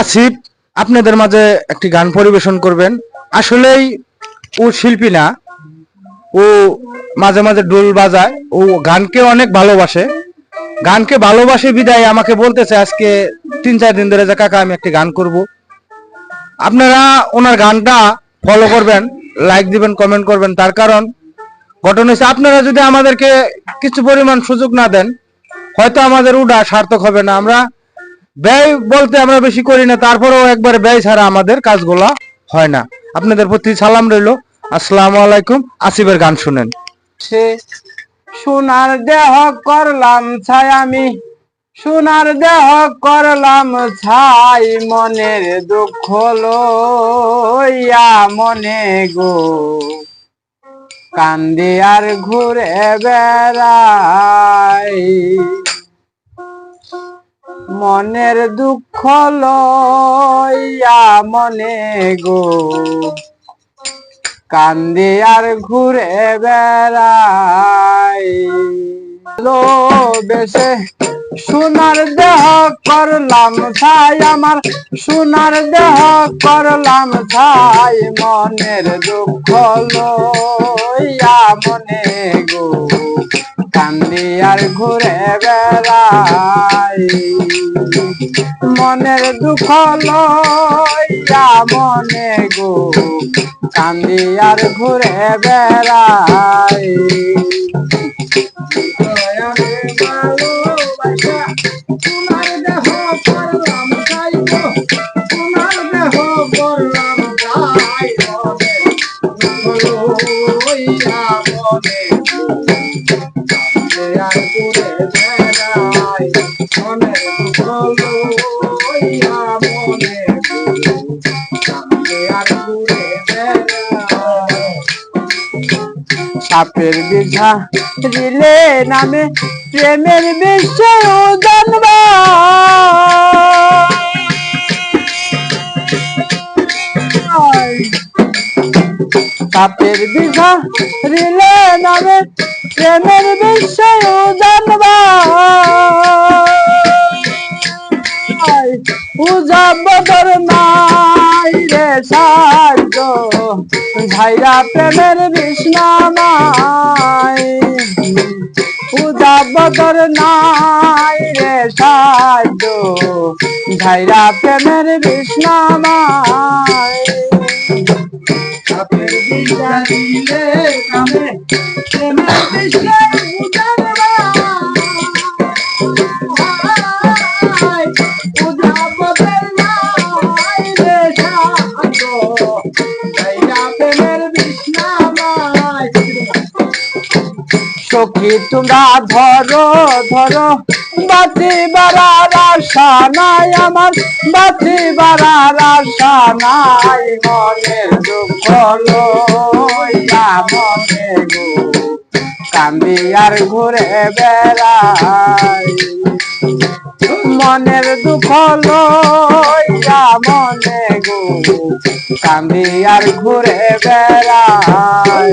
আসিফ আপনাদের মাঝে একটি গান পরিবেশন করবেন। আসলেই ও শিল্পী না, ও মাঝে মাঝে ডোল বাজায়, ও গানকে অনেক ভালোবাসে। গানকে ভালোবাসে বিদায় আমাকে বলতেছে আজকে 3-4 দিন ধরে যে কাকা আমি একটি গান করব। আপনারা ওনার গানটা ফলো করবেন, লাইক দিবেন, কমেন্ট করবেন। তার কারণ ঘটনা হচ্ছে আপনারা যদি আমাদেরকে কিছু পরিমাণ সুযোগ না দেন, হয়তো আমাদের ওটা সার্থক হবে না। আমরা ব্যয় বলতে আমরা বেশি করি না, তারপরেও একবার ব্যয় ছাড়া আমাদের কাজগুলা হয় না। আপনাদের প্রতি সালাম রইল। আসসালামু আলাইকুম। আসিফের গান শুনেন। সে সোনার দেহ করলাম ছাই, আমি সোনার দেহ করলাম ছাই, মনের দুঃখ লইয়া মনে গো কান্দি আর ঘুরে বেড়াই, মনের দুঃখ লইয়া মনে গো কান্দি আর ঘুরে বেড়াই। লো বেশে সোনার দেহ করলাম ছাই, আমার সোনার দেহ করলাম ছাই, মনের দুঃখ লইয়া মনে গো কান্দি আর ঘুরে বেড়াই, মনের দুঃখ লইয়া মনে গো কান্দি আর ঘুরে বেড়াই। সোনার দেহ করলাম ছাই, সোনার দেহ করলাম ছাই, লইয়া মনে আর ঘুরে বেড়াই, মনের দুঃখ লইয়া মনে আর ঘুরে বেড়াই। সাপের বিঝা দিলে নামে প্রেমের বিষয় জানবা, সাপের বিঝা দিলে নামে প্রেমের বিষয় জানবা, পূজা বদর নাই রে সাধ্য ঝাইরা প্রেমের বিষ্ণামাই, পূজা বদর নাই রে সাধ্য ঝাইরা প্রেমের বিষ্ণামাই, সাপের বিঝা দিলে নামে প্রেমের বিষয় জানবা, সখী তোমরা ধরো ধরো বাতি বাড়ার আশা নাই, আমার বাতি বাড়ার আশা নাই, মনের দুঃখ লইয়া মনে গো কান্দি আর ঘুরে বেড়াই, মনের দুঃখ লইয়া মনে গো কান্দি আর ঘুরে বেড়াই।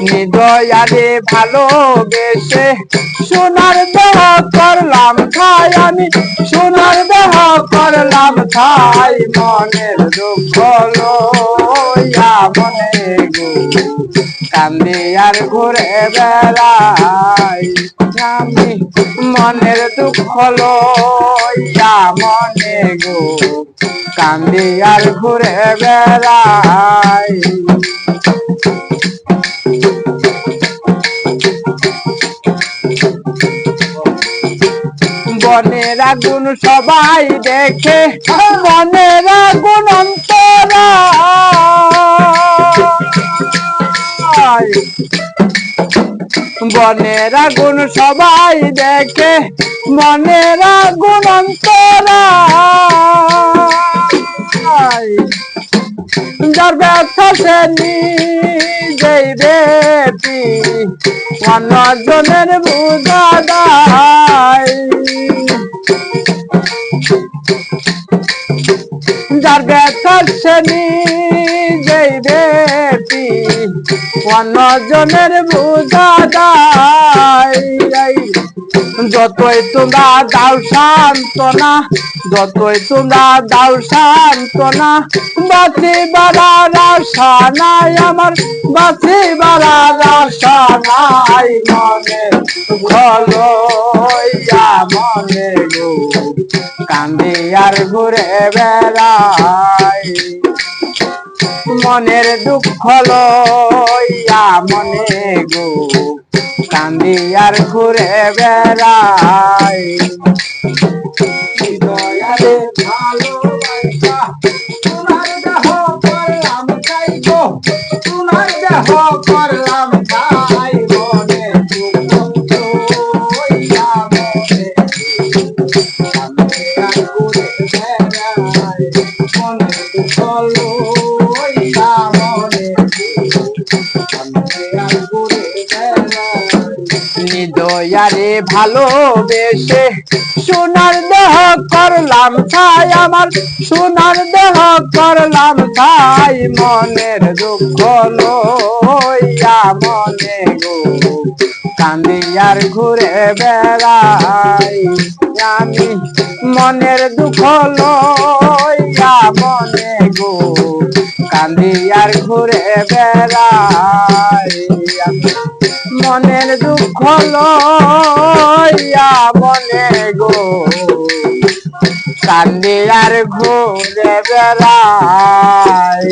নিদয়ারে ভালোবেসে সোনার দেহ করলাম ছাই, আমি সোনার দেহ করলাম ছাই, মনের দুঃখ লইয়া মনে গো কান্দি আর ঘুরে বেড়াই, আমি মনের দুঃখ লইয়া মনে গো কান্দি আর ঘুরে বেড়াই। বনের আগুন সবাই দেখে, বনের আগুন অন্তরা, বনের আগুন সবাই দেখে, মনের আগুন অন্তরা, যার ব্যথা সে নিজেই বেপি অন্যজনের বুঝা দেয়, যার ব্যথা সে নিজেই বেপি অন্যজনের বুঝা দায়। যতই তোমরা দাও সান্ত্বনা, যতই তোমরা দাও সান্ত্বনা, বাঁচিবার আর আশা নাই আমার, বাঁচিবার আর আশা নাই। মনে ভালো মনে গো কান্দি আর ঘুরে বেড়াই, মনের দুঃখ লইয়া মনে গো কান্দি আর ঘুরে বেড়াই। হৃদয়ারে ভালোবাসা তোমার দেহ করলাম তাই গো, তোমার দেহ করলাম তাই। মনে দুঃখ লইয়া মনে কান্দি আর ঘুরে বেড়াই, মনে দুঃখ লইয়া মনে কান্দি আর ঘুরে বেড়াই। হৃদয়ারে ভালোবেসে সোনার দেহ করলাম ছাই আমার, সোনার দেহ করলাম ছাই। মনের দুঃখ লইয়া মনে গো কান্দি আর ঘুরে বেড়াই, আমি মনের দুঃখ লইয়া মনে গো কান্দি আর ঘুরে বেড়াই। মনের দুঃখ লইয়া মনে গো কান্দি আর ঘুরে বেড়াই।